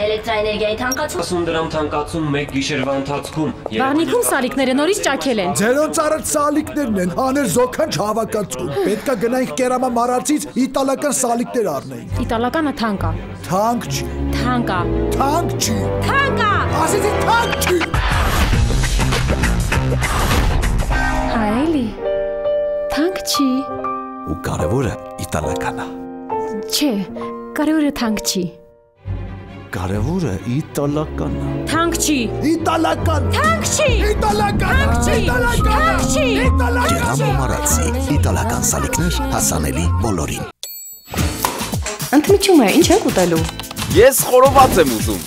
Էլեկտրաէներգիայի թանկացում 10 դրամ թանկացում մեկ գիշերվա ընթացքում։ Վաղնիքում սալիկները նորից ճաքել են։ Ձերոնց առաջ սալիկներն են, հաներ զոքանչ հավաքածու։ Պետքա գնայինք կերամա մարածից իտալական սալիկներ առնեինք։ Իտալականը թանկ է։ Թանկ չի։ Թանկ է։ Թանկ չի։ Թանկ է։ Ասեցի թանկ չի։ Այլի։ Թանկ չի։ Ու կարևորը իտալական է։ Չէ, կարևորը թանկ չի։ Կարևորը իտալական է։ Թանկ չի։ Italakan! Թանկ չի։ Italakan! Թանկ չի։ Կերամա մարածի իտալական սալիկներ հասանելի բոլորին։ Ընդմիջում է, ինչ եք ուտելու։ Ես խորոված եմ ուզում։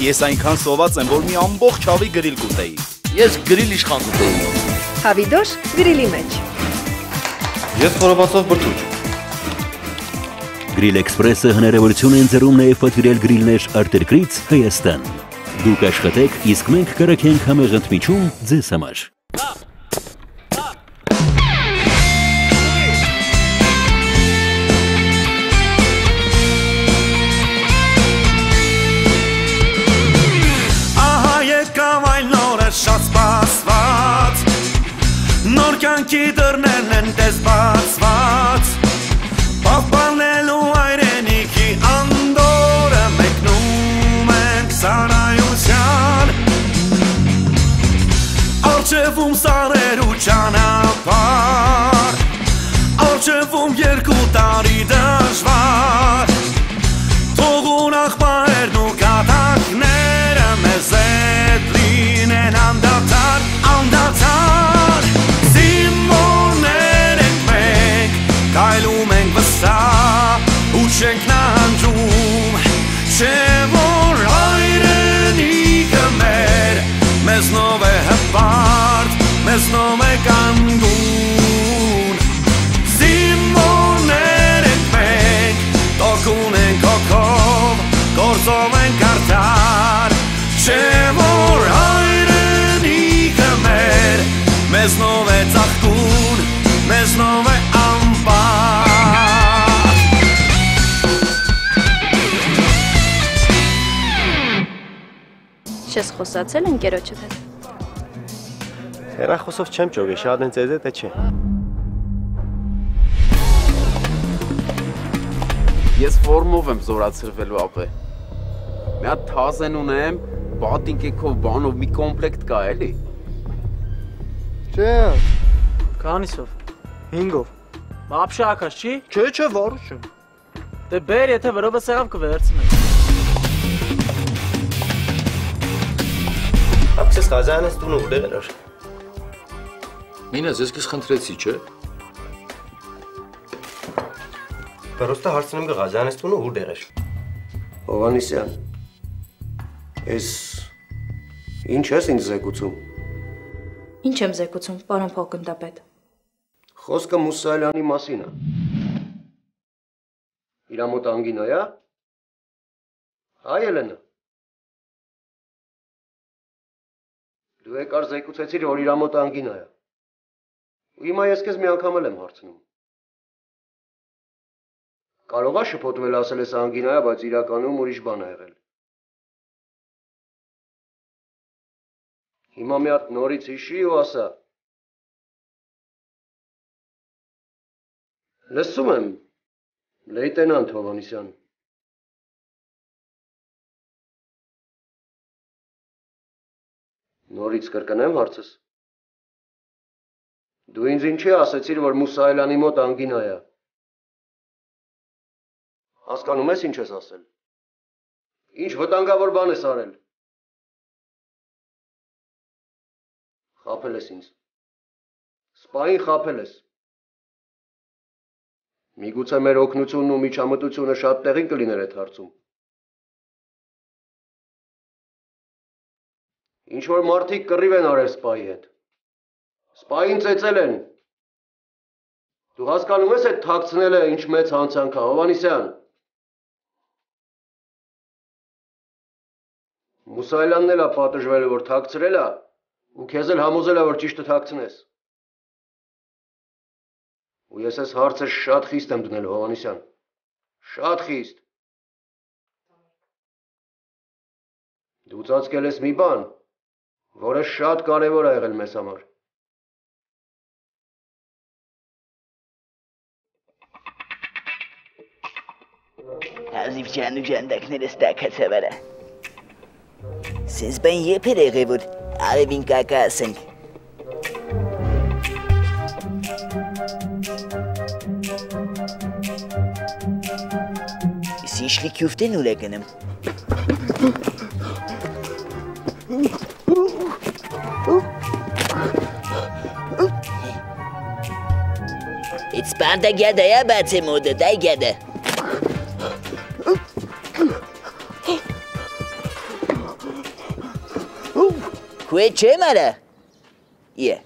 Ես այնքան սոված եմ, որ մի ամբողջ հավի գրիլ կուտեի։ Ես գրիլ իշխան կուտեի։ Հավիդոշ գրիլի մեջ։ Ես խորովածով բրդուճ։ Գրիլ Էքսպրեսը հնարավորություն է ընձեռում նաև պատվիրել գրիլներ արտերկրից Հայաստան։ Դուք աշխատեք, իսկ մենք կրակենք համեղ ընդմիջում ձեզ համար։ Ահա եկավ այն նորը շատ սպասված, նոր կյանքի դռներն են տես բացված, պահպանելու հայրենիքի անդորը մեկնում ենք սարայության, առջևում սարեր ու ճանապարհ, առջևում 2 տարի դժվար, թողուն աղբահերն ու կատակները մեզ հետ լինեն անդադար, անդադար, զինվորներ ենք մենք, կայլում ենք վստահ ու չենք նահանջում, չէ որ հայրենիքը մեր, մեզնով է հպարտ, մեզնով է կանգուն, զինվորներ ենք մենք, տոկուն ենք հոգով, գործով ենք արդար, չէ որ հայրենիքը մեր, մեզնով է ծաղկուն, մեզնով է ամպար։ Չես խոսացել ընկերոջդ հետ։ Հեռախոսով չեմ ճոգի, շատ են ձեզ է չէ։ Ես ֆորմով եմ զորացրվելու ապե։ Մի հատ թազեն ունեմ, պատինկեքով բանով մի կոմպլեկտ կա էլի։ Չէ։ Քանիսով։ 5-ով։ Вообще ակաս չի։ Չէ, վարուշ եմ։ Դե բեր, եթե վրովը սեղավ կվերցնենք։ Ակսես Ղազանից տունը ուր եղեր։ Մինաս, ես քեզ խնդրեցի, չէ։ Պրոստը հարցնում եմ Ղազանից տունը ուր եղեր։ Հովանեսյան, ես ինչ ես ինձ զեկուցում։ Ինչ եմ զեկուցում, պարոն փոխգնդապետ։ Խոսքը Մուսայելյանի մասին է։ Իրա մոտ անգինա է։ Հայ Ելենա։ Դու եկար զեկուցեցիր, որ իրա մոտ անգինա է։ Ու հիմա ես քեզ մի անգամ եմ հարցնում։ Կարող է շփոթվել ասել ես անգինա է, բայց իրականում ուրիշ բան է եղել։ Հիմա մի հատ նորից հիշի ու ասա։ Լսում եմ, լեյտենանտ Հովանեսյան։ Նորից կրկնեմ հարցս։ Դու ինձ ինչի ասեցիր, որ Մուսայելյանի մոտ անգինա է։ Հասկանում ես ինչ ես ասել։ Ինչ վտանգավոր բան ես արել։ Խաբել ես ինձ։ Սպային խաբել ես։ Միգուցե մեր օգնությունն ու միջամտությունը շատ տեղին կլիներ այդ հարցում։ Ինչ որ մարդիկ կռիվ են արել սպայի հետ։ Սպային ծեծել են։ Դու հասկանում ես այդ թաքցնելը ինչ մեծ հանցանք է, Հովանեսյան։ Մուսայելյանն էլ է պատժվել, որ թաքցրել է, ու քեզ էլ համոզել է, որ ճիշտը թաքցնես։ Ու ես այս հարցը շատ խիստ եմ դնել, Հովանեսյան։ Շատ խիստ։ Դու ծածկել ես մի բան, որը շատ կարևոր է եղել մեզ համար։ Հազիվ ջան ու ջանդակներս տաքացավ արա։ Սենց բան եփ էր եղել, որ արևին կակա ասենք։ Սիշլի քյուվտեն ուր է գնում։ It's Sparta gada ya batse moda day gada. Kue ce mara? Ie.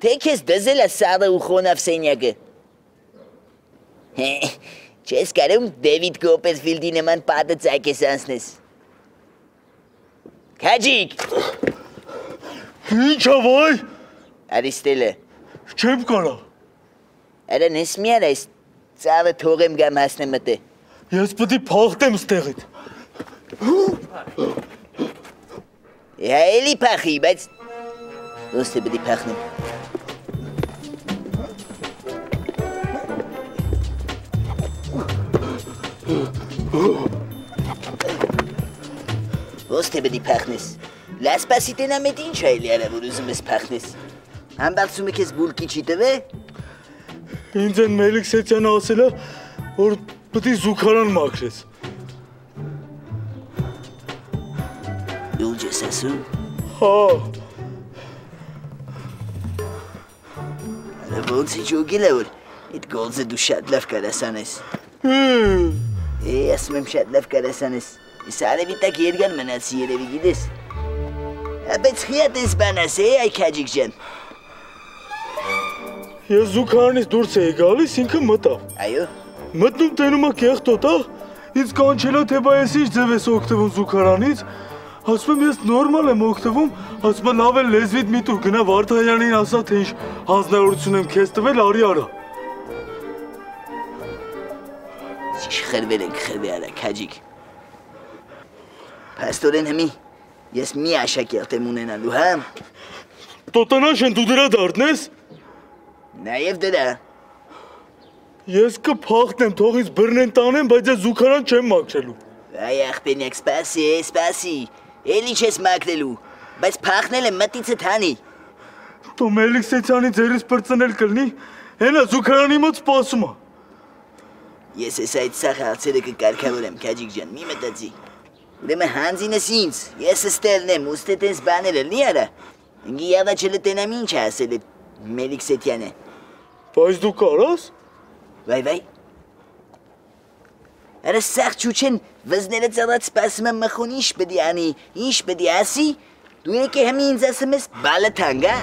Tekes dezela sada u khonav senyaga. Ches karum David Copperfield neman pada tsakesasnes. Kajik. Ինչ ավայ։ Արիստելը։ Չեմ կարա։ Արա նեսմիար այս ծավը թողեմ գամ հասնեմ մտե։ Ես պետք է փախտեմ ստեղից։ Էլի փախի, բայց ոստ է պետք է փախնեմ։ Ոստ է պետք է փախնես։ Լասպասիտենա մետ ինչ այլի արա, որ ուզում ես փախնես։ Համբարձումը քեզ բուլկի չի տվե։ Ինձ են Մելիքսեթյանը ասել է, որ պետք է զուգարան մաքրես։ Լուրջ ես ասում։ Հա։ Արա ոնց է ջոգել է, որ իդ գոլձը դու շատ լավ կարաս անես։ Ասում եմ շատ լավ կարաս անես։ Ես արևի տակ երգան մնացի երևի գիտես։ Բայց խիատ ես բանաս է, այ քաջիկ ջան։ Ես զուգարանից դուրս էի գալիս, ինքը մտավ։ Այո։ Մտնում տենում է կեղտոտա, ինձ կանչելա թե բա ես ինչ ձև ես օգտվում զուգարանից, ասում եմ ես նորմալ եմ օգտվում, ասում եմ լավ է լեզվիդ մի տուր գնա Վարդանյանին ասա թե ինչ հանձնարարություն եմ քեզ տվել, արի արա։ Ինչ խրվել ենք խրվի արա, քաջիկ։ Պաստորեն հմի, ես մի աշակերտ եմ ունենալու, հա։ Տոտանաշ են դու դրա դարդնես։ Նաև դրա։ Ես կփախնեմ, թող ինձ բռնեն տանեմ, բայց ես զուգարան չեմ մաքրելու։ Այ ախպենյակ, սպասի, սպասի, էլի չես մաքրելու, բայց փախնել եմ մտիցդ հանի։ Դու Մելիքսեթյանի ձերից պրծնել կլնի, հենա զուգարանի մոտ սպասում է։ Ես ես այդ սաղ հարցերը կկարգավորեմ, քաջիկ ջան, մի մտածի։ Ուրեմն հանձինս ինձ, ես ստելն եմ, ուստե տենց բաները լի արա։ Ինգի յավաչելը տենամ ինչ է ասել է Մելիքսեթյանը։ Բայց դու կարաս։ Վայ։ Արա սաղ չուչեն վզները ծալած սպասում եմ մխուն ինչ պդի անի, ինչ պդի ասի, դու եկե հմի ինձ ասում ես բալը թանգա։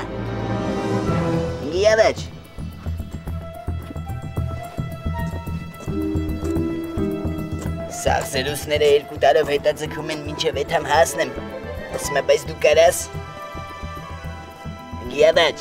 Ինգի յավաչ։ Սաղ զելուսները երկու տարով հետաձգում են մինչև եթամ հասնեմ, ասում է, բայց դու կարաս։ Ինգի յավաչ։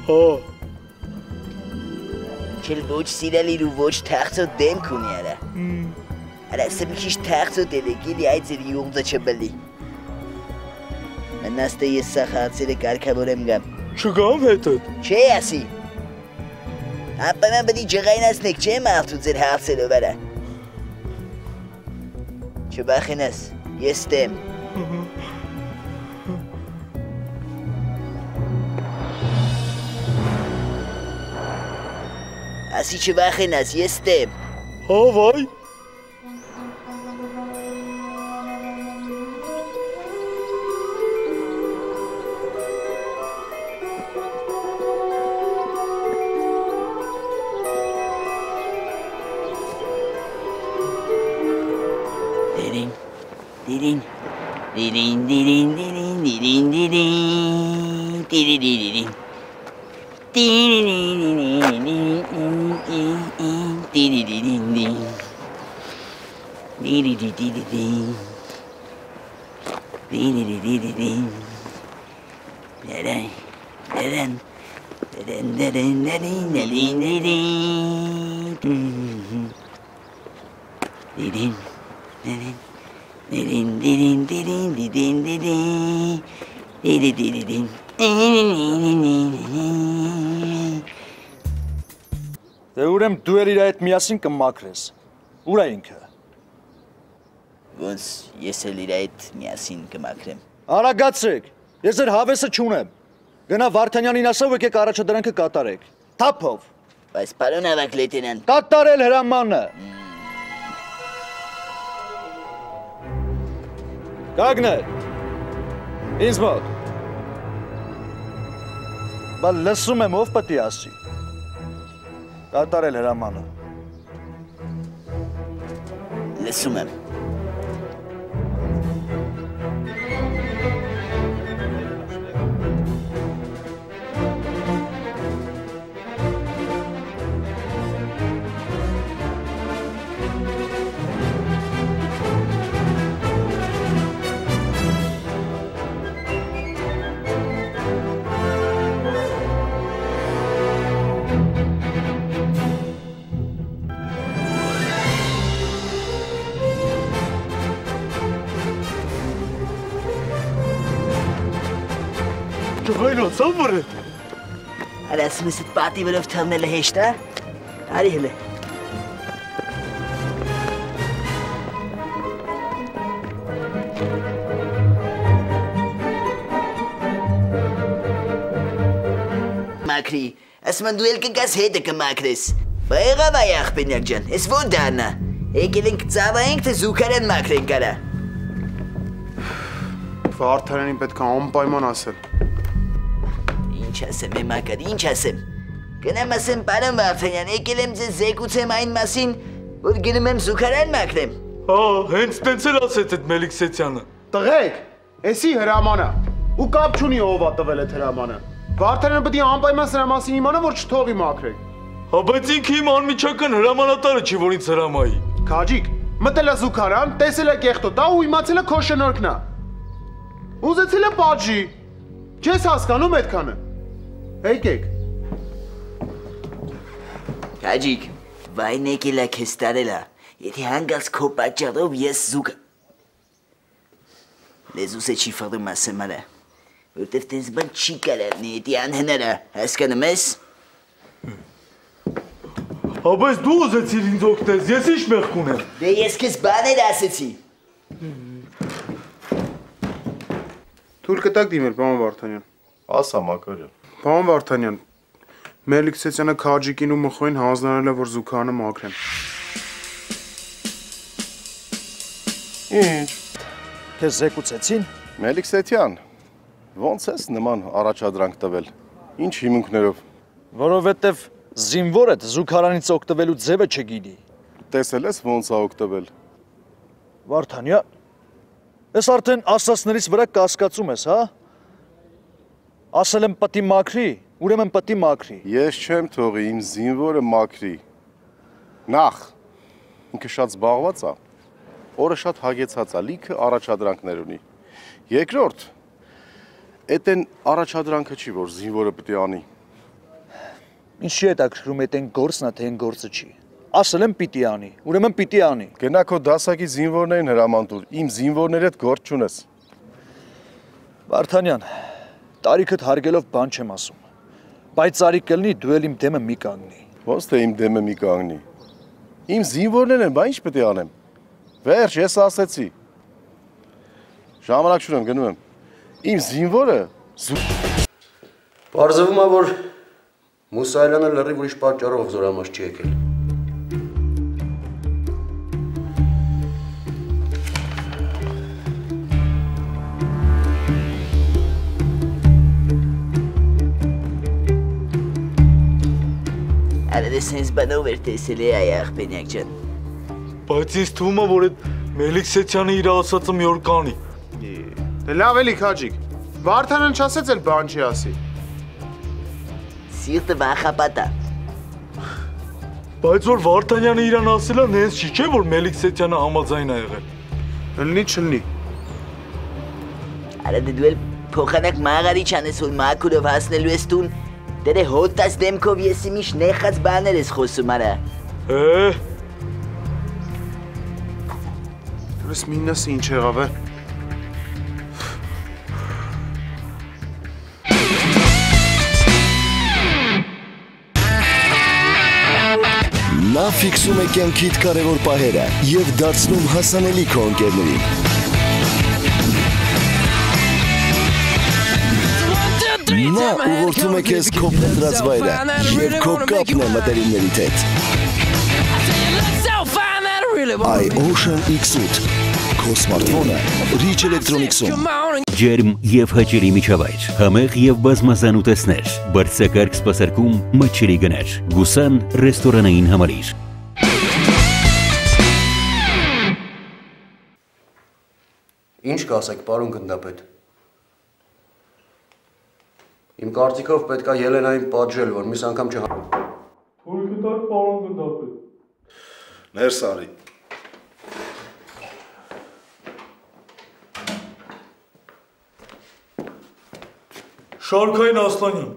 Հա։ Չել ոչ սիրալիր ու ոչ թաղծոտ դեմք ունի արա։ Արա սմի քիչ թաղծոտ էլ է գիլի այդ ձեր յուղձը չբլի։ Մնաստը ես սաղ հարցերը կարգավորեմ գամ։ Չգամ հետդ։ Չէ ասի։ Ապանան բդի ջղայնասնեք չեմ աղթու ձեր հարցերով արա։ Չբախենաս, ես տեմ։ Ասի չվախենաս, ես տեմ։ Հա, վայ։ Դիրին, դիրին, դիրին, դիրին, դիրին, դիրին, դիրին, դիրին, Դե ուրեմն դու էլ իր այդ միասին կմաքրես։ Ուր է ինքը։ Ոնց ես էլ իր այդ միասին կմաքրեմ։ Արագացրեք, ես ձեր հավեսը չունեմ։ Գնա Վարդանյանին ասա, որ եկեք առաջադրանքը կատարեք։ Թափով։ Բայց պարոն ավագ լեյտենանտ։ Կատարել հրամանը։ Գագներ։ Ինձ մոտ։ Բա լսում եմ ով պետք է ասի։ Կատարել հրամանը։ Լսում եմ։ Ջղայնա, սավր է։ Արա ասում ես այդ պատի վրով թողնելը հեշտ է։ Արի հլը։ Մաքրի, ասում են դու էլ կգաս հետը կմաքրես։ Բա եղավ այ աղբենյակ ջան, ես որ դառնա։ Եկել ենք ծավայենք, թե զուգարան մաքրենք արա։ Վարդանյանին պետք է անպայման ասել։ Ինչ ասեմ, մակար, ինչ ասեմ։ Գնամ ասեմ, պարոն Վարդանյան, եկել եմ ձեզ զեկուցեմ այն մասին, որ գնում եմ զուգարան մաքրեմ։ Հենց տենց էլ ասեց այդ Մելիքսեթյանը։ Տղեկ, էսի հրամանը, ու կապ չունի ով ա տվել այդ հրամանը։ Վարդանյանը պետք է անպայման սրա մասին իմանա, որ չթողի մաքրեք։ Բայց ինքը իմ անմիջական հրամանատարը չի, որ ինձ հրամայի։ Քաջիկ, մտել է զուգարան, տեսել է կեղտոտա ու իմացել է քո շնորհքն է։ Ուզեցել է պատժի։ Չես հասկանում այդքանը։ Եկեք։ Քաջիկ, վայն եկել է քեզ տարելա։ Եթե հանգած քո պատճառով ես զուգ լեզուս է չի ֆռում ասեմ արա։ Որտեվ տես բան չի կարելի, դա անհնար է, հասկանում ես։ Բայց դու ուզեցիր ինձ օգնես, ես ինչ մեղք ունեմ։ Դե ես քեզ բաներ ասեցի։ Թույլ կտակ դիմել, պարոն Վարդանյան։ Ասա Մակարյան։ Պարոն Վարդանյան, Մելիքսեթյանը Քաջիկին ու Մխոին հանձնարարել է, որ զուգարանը մաքրեն։ Ինչ։ Քեզ զեկուցեցին։ Մելիքսեթյան, ոնց ես նման առաջադրանք տվել։ Ինչ հիմունքներով։ Որովհետև զինվորը զուգարանից օգտվելու ձևը չգիտի։ Տեսել ես ոնց է օգտվել։ Վարդանյան, ես արդեն ասածներից վրա կասկածում ես, հա։ Ասել եմ պետք է մաքրի, ուրեմն պետք է մաքրի։ Ես չեմ թողի իմ զինվորը մաքրի։ Նախ, ինքը շատ զբաղված է, օրը շատ հագեցած է, լիքը առաջադրանքներ ունի։ Երկրորդ, էդ են առաջադրանքը չի, որ զինվորը պետք է անի։ Ինչի է հետաքրքրում էդ են գործն է, թե են գործը չի։ Ասել եմ պիտի անի, ուրեմն պիտի անի։ Գնա քո դասակի զինվորներին հրաման տուր, իմ զինվորների հետ գործ չունես։ Վարդանյան, տարիքդ հարգելով բան չեմ ասում։ Բայց արի կլինի դու էլ իմ դեմը մի կանգնի։ Ոնց թե իմ դեմը մի կանգնի։ Իմ զինվորներն են, բա ինչ պետք է անեմ։ Վերջ, ես ասեցի։ Ժամանակ չունեմ, գնում եմ։ Իմ զինվորը Պարզվում է, որ Մուսայելյանը լրիվ ուրիշ պատճառով զորամաս չի եկել։ Արա դե սենց բանով էր տեսել է այ աղբենյակ ջան։ Բայց ինձ թվում է, որ այդ Մելիքսեթյանը իր ասածը մի օր կանի։ Դե լավ էլի քաջիկ։ Վարդանան չասեց էլ բան չի ասի։ Սիրտը վախապատա։ Բայց որ Վարդանյանը իրան ասել է, նենց չի, չէ՞ որ Մելիքսեթյանը համաձայն է եղել։ Լնի չլնի։ Արա դու էլ փոխանակ մաղարի չանես, որ մաքուրով հասնելու ես տուն, դերը հոտած դեմքով ես իմիշ նեխած բաներ ես խոսում արա։ Դուրս միննասը ինչ եղավ է։ Նա ֆիքսում է կյանքիդ կարևոր պահերը և դարձնում հասանելի քո ընկերներին։ Նա ուղղորդում է քեզ քո փնտրած վայրը և քո կապն է մտերիմներիդ հետ։ iOcean X8 Քո սմարթֆոնը Rich Electronics-ում։ Ջերմ և հաճելի միջավայր, համեղ և բազմազան ուտեստներ, բարձրակարգ սպասարկում, մատչելի գներ, Գուսան ռեստորանային համալիր։ Ինչ կասեք, պարոն գնդապետ։ Իմ կարծիքով պետք է Ելենային պատժել, որ մյուս անգամ Թույլ կտակ, պարոն գնդապետ։ Ներս արի։ Շարքային Ասլանյան,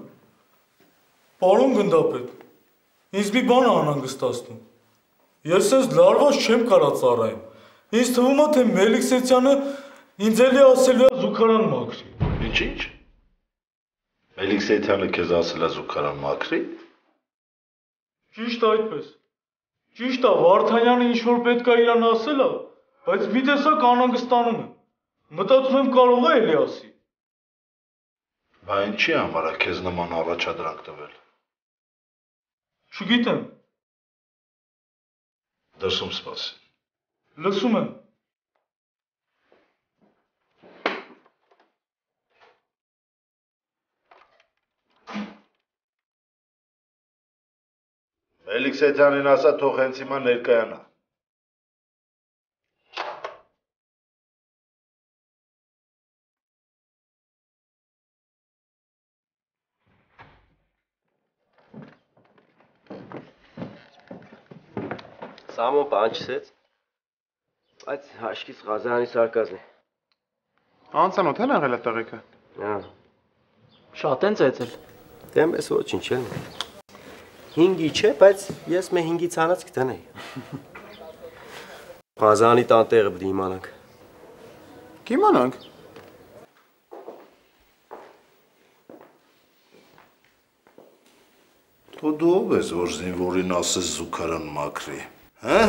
պարոն գնդապետ, ինձ մի բան է անհանգստացնում։ Ես ես լարված չեմ կարա ծառայեմ։ Ինձ թվում է, թե Մելիքսեթյանը ինձ էլի ասելու է զուգարան մաքրի։ Ինչ։ Մելիքսեթյանը քեզ ասել է զուգարան մաքրի։ Ճիշտ այդպես։ Ճիշտ է, Վարդանյանը ինչ-որ պետք է իրան ասել է, բայց մի տեսակ անհանգստանում եմ։ Մտածում եմ կարող է էլի ասի։ Բա ինչի համար է քեզ նման առաջադրանք տվել։ Չգիտեմ։ Դրսում սպասի։ Լսում եմ։ Մելիքսեթյանին ասա թող հենց հիմա ներկայանա։ Սամոն պանչսեց, բայց հաշկից Ղազարանի սարկազն է։ Անծանոթ են եղել է տղեկը։ Շատ են ծեծել։ Դեմ ես ոչինչ էլ։ 5-ի չէ, բայց ես մե 5-ից հանած կտանեի։ Ղազարանի տանտեղը բդի իմանանք։ Կիմանանք։ Դու ով ես, որ զինվորին ասես զուգարան մաքրի, հա?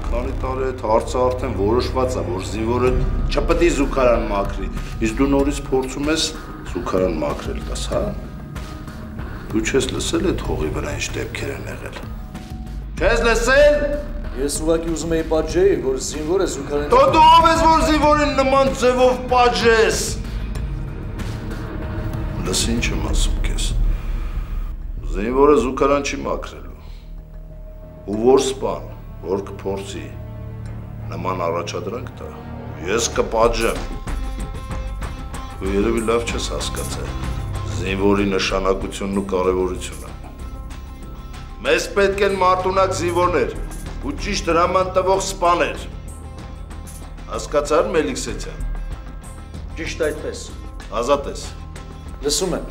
Քանի տարի այդ հարցը արդեն որոշված է, որ զինվորը չպետք է զուգարան մաքրի, իսկ դու նորից փորձում ես զուգարան մաքրել տաս, հա? Դու չես լսել այդ հողի վրա ինչ դեպքեր են եղել։ Չես լսել։ Ես ուղղակի ուզում էի պատժեի, որ զինվորը զուգարան։ Դու ով ես, որ զինվորին նման ձևով պատժես։ Լս ինչ եմ ասում քեզ։ Զինվորը զուգարան չի մաքրելու։ Ու որ սպան, որ կփորձի նման առաջադրանք տա, ես կպատժեմ։ Դու երևի լավ չես հասկացել զինվորի նշանակությունն ու կարևորությունը։ Մեզ պետք են մարտունակ զինվորներ ու ճիշտ հրաման տվող սպաներ։ Հասկացար Մելիքսեթյան։ Ճիշտ այդպես։ Ազատ ես։ Լսում եմ։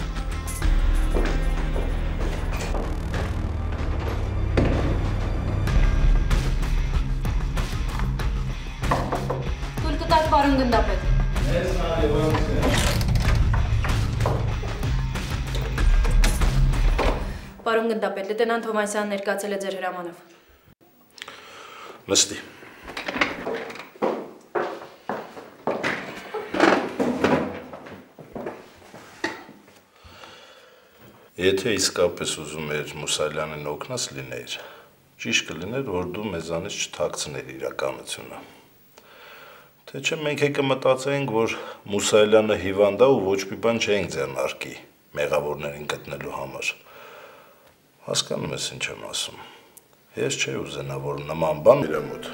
Թույլ կտակ, պարոն գնդապետ։ Պարոն գնդապետ, լեյտենանտ Հովհաննիսյանն ներկայացել է ձեր հրամանով։ Նստի։ Եթե իսկապես ուզում էր Մուսալյանին օգնած լիներ, ճիշտ կլիներ, որ դու մեզանից չթաքցներ իրականությունը։ Թե չէ մենք եկը մտածեինք, որ Մուսալյանը հիվանդ է ու ոչ մի բան չենք ձեռնարկի մեղավորներին գտնելու համար։ Հասկանում ես ինչ եմ ասում։ Ես չէի ուզենա, որ նման բան իրեմ մոտ։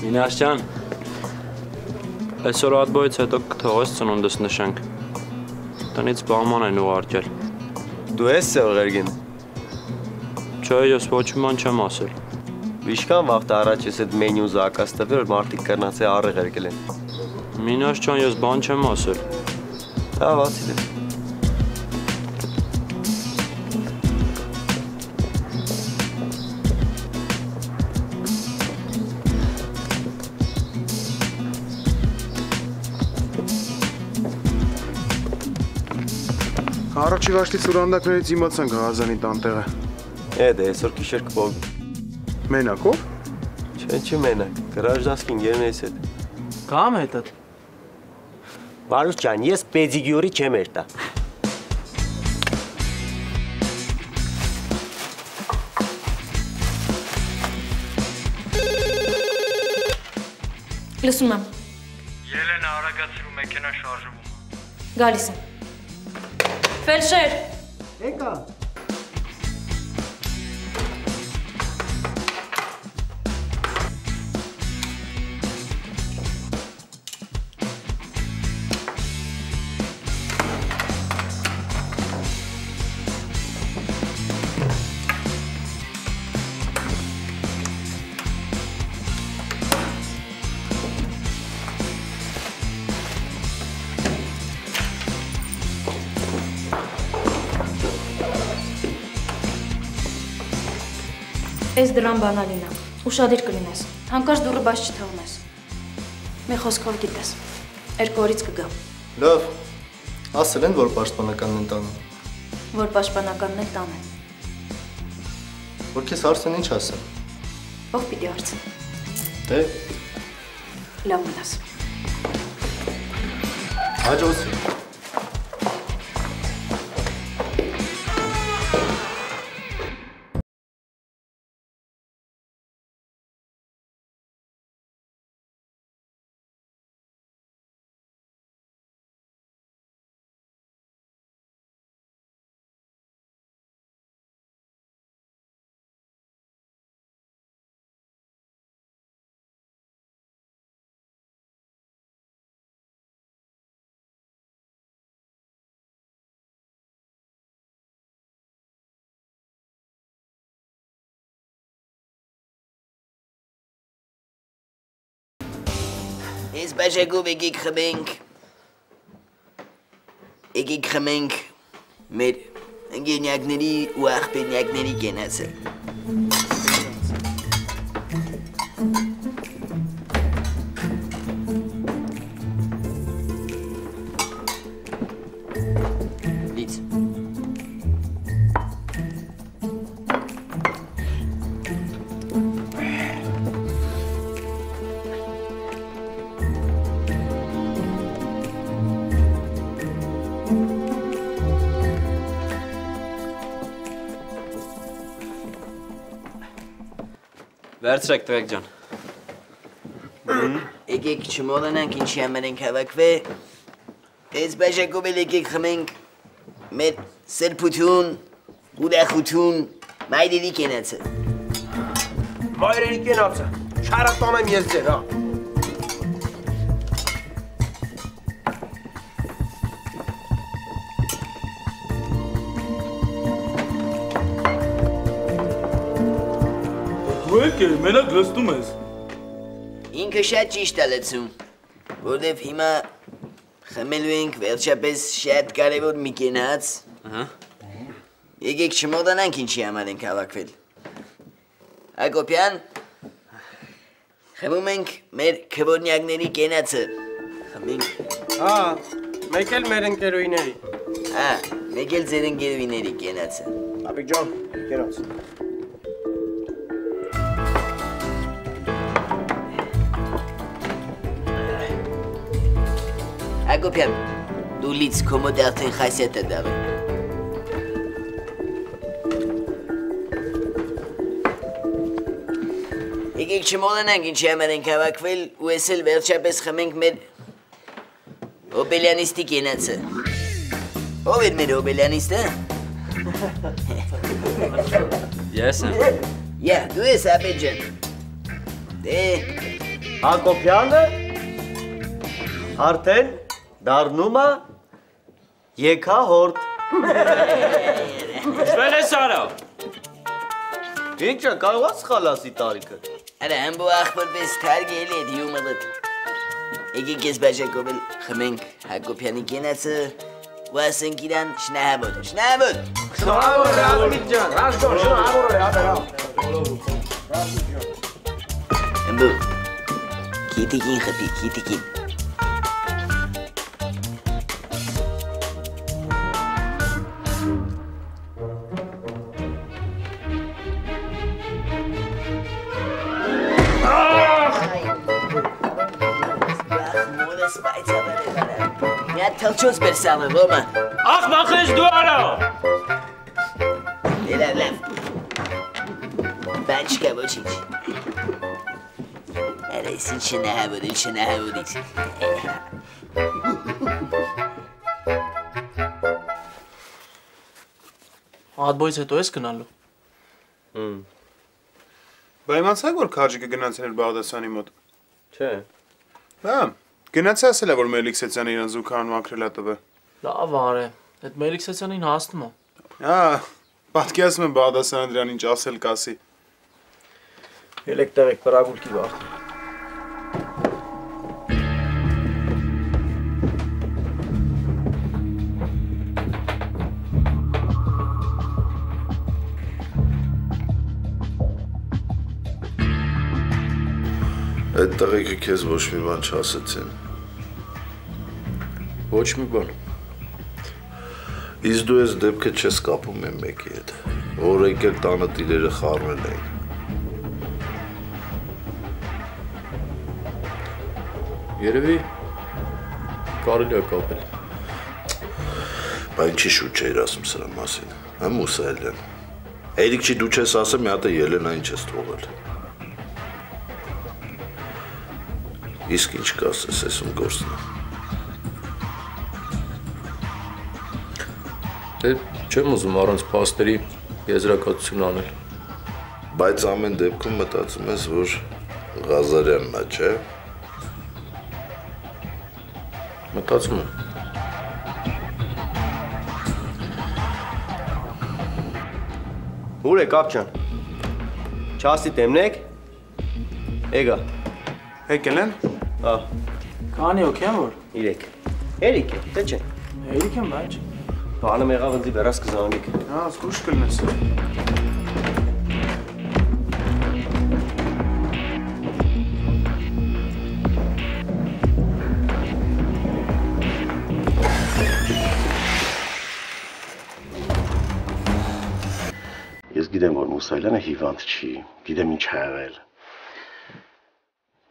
Մինաս ջան, այսօր ատբոյից հետո կթողես ծնունդս նշենք։ Տնից բաղման են ուղարկել։ Դու ես Սերգեն։ Չէ, ես ոչ ման չեմ ասել։ Ինչքան վաղ առաջ ես այդ մենյու զակաց տվել, որ մարդիկ կրնացե առեղեր գլեն։ Մինաս ջան, ես բան չեմ ասել։ Դա Վասիլ է։ Առաջի վաշտի սուրանդակներից իմացանք Հազանի տանտեղը։ Էդ է, այսօր կիշեր կպողի։ Մենակով։ Չի մենակ, գրաժդասկին գերնեիս հետ։ Կամ հետըտ։ Վարուս ճան, ես պեդիգյուրի չեմ երտա։ Լսում եմ։ Ելենը արագացրու մեքենա շարժվում։ Գալիս եմ։ Ֆելշեր։ Եկա։ Ես դրան բանալին եմ, ուշադիր կլինես, հանկարծ դուրը բաց չթողնես։ Մի խոսքով գիտես, երկու օրից կգամ։ Լավ, ասել են, որ պաշտպանականն են տանում։ Որ պաշտպանականն են տանեն։ Որ քեզ հարցն ինչ ասեմ։ Ով պիտի հարցն։ Դե։ Լավ մնաս։ Հաջողություն։ Ես բաժակով եկեք խմենք մեր ընկերներների ու աղբերների կենացը։ Լից։ Վերցրեք տղեկ ջան։ Եկեք չմոռանանք ինչի համար ենք հավաքվել։ Այս բաժակով եկեք խմենք մեր սրբություն, ուրախություն, մայրերի կենացը։ Մայրերի կենացը, շարատան եմ ես ձեր, հա։ Դու եք էր, մենակ լսնում ես։ Ինքը շատ ճիշտ է լցում, որտև հիմա խմելու ենք վերջապես շատ կարևոր մի կենաց։ Եկեք չմոռանանք ինչի համար ենք հավաքվել։ Հակոբյան, խմում ենք մեր քվորնյակների կենացը։ Խմենք։ Հա, մեկ էլ մեր ընկերուիների։ Հա, մեկ էլ ձեր ընկերուիների կենացը։ Ապիկ ջան, կենաց։ Հակոբյան, դու լից կոմոդ արդեն խասյատ է դաղը։ Եկեք Եկեք չմոռանանք ինչի համար ենք հավաքվել ու ես էլ վերջապես խմենք մեր օբելյանիստի կենացը։ Ով էր մեր օբելյանիստը։ Ես եմ։ Դու ես Աբետ ջան։ Դե Հակոբյանը արդեն դառնում է եկահորդ։ Վել ես արա։ Ինչ է, կարող ես խալասի տարիքը։ Արա հմբու ախպրպես թարգել է դյումըլըտ։ Եկեք ես բաժակով էլ խմենք Հակոբյանի կենացը ու ասենք իրան շնահավոտ։ Շնահավոտ, Ռազմիկ ջան, շնահավոտ է, Հմբու, քիտիկին խպի, քիտիկին։ Թլչոց բերսալը, ոմը։ Ախ, մախես դու արա։ Լավ։ Բան չկա ոչինչ։ Արա ես ինչ շնահավորից։ Ադբոյից հետո ես գնալու։ Բա իմացա՞ք, որ Քաջիկը գնացել էր Բաղդասարյանի մոտ։ Չէ։ Հա, գնացի ասել է, որ Մելիքսեցյանը իրան զուգարան մաքրել է տվել։ Լավ արե, այդ Մելիքսեցյանին հասնում է։ Հա, պատկերացնում եմ Բաղդասարյանը դրան ինչ ասել կասի։ Ելեք տեղեք պրագուլքի վաղ։ Այդ տղեկը քեզ ոչ մի բան չասեցին։ Ոչ մի բան։ Իսկ դու ես դեպքը չես կապում եմ մեկի հետ, որ եկել տանը տիրերը խառնել էին։ Երևի կարելի է կապել։ Բա ինչի շուտ չէիր ասում սրա մասին, հա Մուսայելյան։ Էրիկ չի դու չես ասում, մի հատ է Ելենային չես թողել։ Իսկ ինչ կասես, ես ում գործն է։ Դե չեմ ուզում առանց փաստերի եզրակացություն անել։ Բայց ամեն դեպքում մտածում ես, որ Ղազարյանն է, չէ՞։ Մտածում եմ։ Ուր է կապ ջան։ Չասի տեմնեք։ Էգա։ Եկել են։ Հա։ Քանի օքեան որ։ Իրեք։ Էրիկ է, թե չէ։ Էրիկ եմ բայց։ Բանը մեղավ ընձի վերաս կզանիկ։ Հա, զգուշ կլնես։ Ես գիտեմ, որ Մուսայելյանը հիվանդ չի, գիտեմ ինչ է եղել։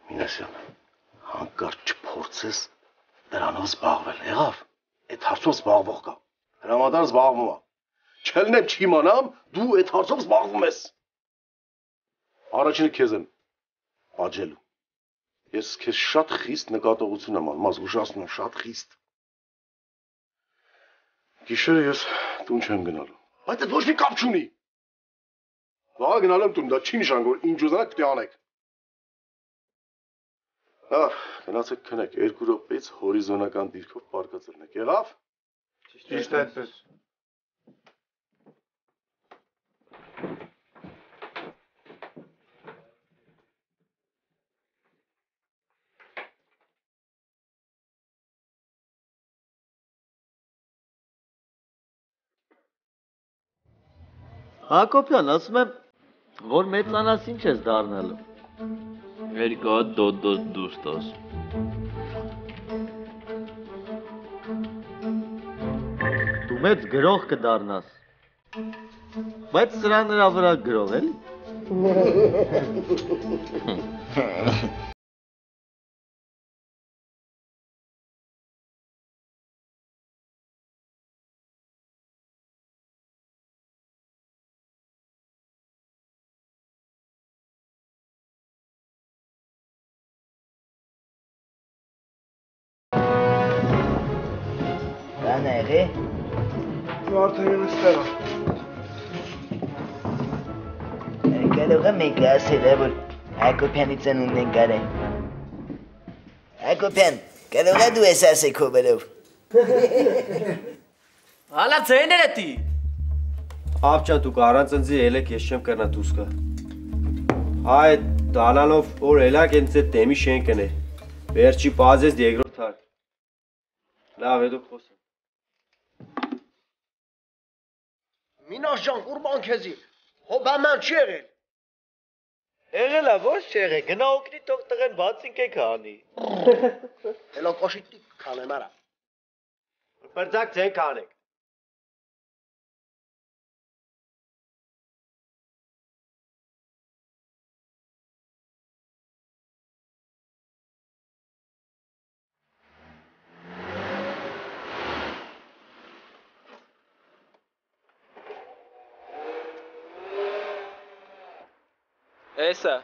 Մինասյան, հանկարծ չփորձես դրանով զբաղվել, եղավ, այդ հարցով զբաղվող կա, հրամադար զբաղվում է, չելնեմ չիմանամ, դու այդ հարցով զբաղվում ես։ Առաջինը քեզ եմ պատժելու, ես քեզ շատ խիստ նկատողություն եմ անում, զգուշացնում եմ, շատ խիստ։ Գիշերը ես տուն չեմ գնալու, բայց այդ ոչ մի կապ չունի։ Վաղը գնալու եմ տուն, դա չի նշան, որ ինչ ուզանաք պիտի անեք։ Լավ, գնացեք քնեք, 2 րոպեից հորիզոնական դիրքով պարկած ելնեք, եղավ։ Ճիշտ այդպես։ Հակոբյան, ասում եմ, որ մեծանաս ինչ ես դառնալու։ Երկա դոտ դուստոս։ Դու մեծ գրող կդառնաս։ Բայց սրա նրա վրա գրող էլի։ Վարդանյանն է եղե։ Վարդանյանը ստեղ է։ Կարող է մեկը ասել է, որ Հակոբյանի ծնունդն են կարել։ Հակոբյան, կարող է դու ես ասել քո վերով։ Հալա ձեներ է տի։ Ապճան դուք առանց ընձի ելեք ես չեմ կրնա դուսկը։ Այդ դալալով որ ելակ են ձետ դեմի շենքն է։ Վերջի բազես երկրորդ հարկ։ Լավ է դուք խոսեմ։ Մինաշ ջան, ուրբան քեզի։ Հոբաման չի եղել։ Եղել է ոչ չեղել, գնա օգնի թող տղեն բացին կեք անի։ Հելո կոշիտի կանեմ արա։ Բրձակ ձեն կանեք։ Էսա։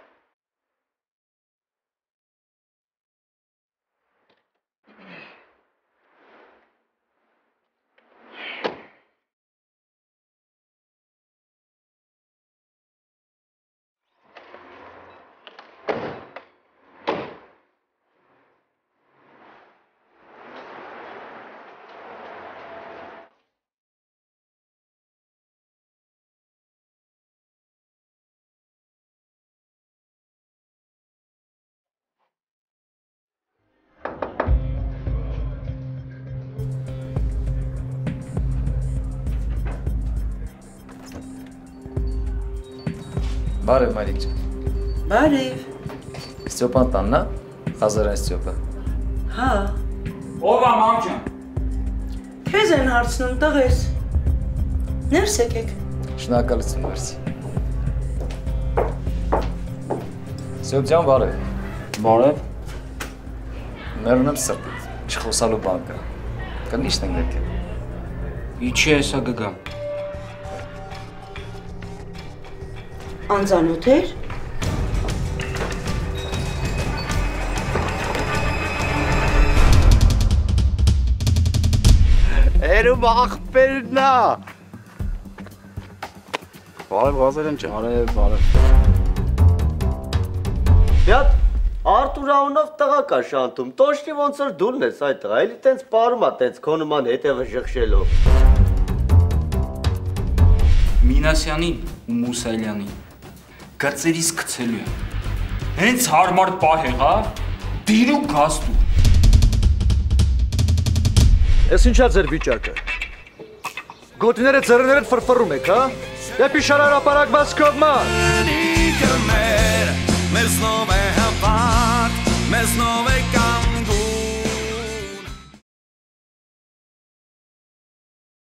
Բարև Մարիկ ջան։ Բարև։ Ստյոպան տաննա, Ղազարյան Ստյոպը։ Հա։ Ով է մամ ջան։ Քեզ են հարցնում տղես։ Ներս եկեք։ Շնորհակալություն մերսի։ Ստյոպ ջան, բարև։ Բարև։ Մերն եմ սրտից, չխոսալու բան կա։ Կնիշտ ենք եկել։ Իչի էսա գգամ։ Անծանոթ էր։ Երում աղբերնա։ Բարև Ղազարյան ջան։ Բարև։ Միատ Արտուր անունով տղա կա շանթում, տոշնի ոնց որ դուլն ես այդ տղա, էլի տենց պարում ա տենց քո նման հետևը ժխշելով։ Մինասյանին ու Մուսայելյանին գծերից գցելու եմ։ Հենց հարմար պահ եղա, դիրու գաստու։ Ես ինչա ձեր վիճակը։ Գոտիները ձեռներդ ֆրֆռում եք, հա։ Դեպի շարարապարակ բաց կողմա։ Մեզ նով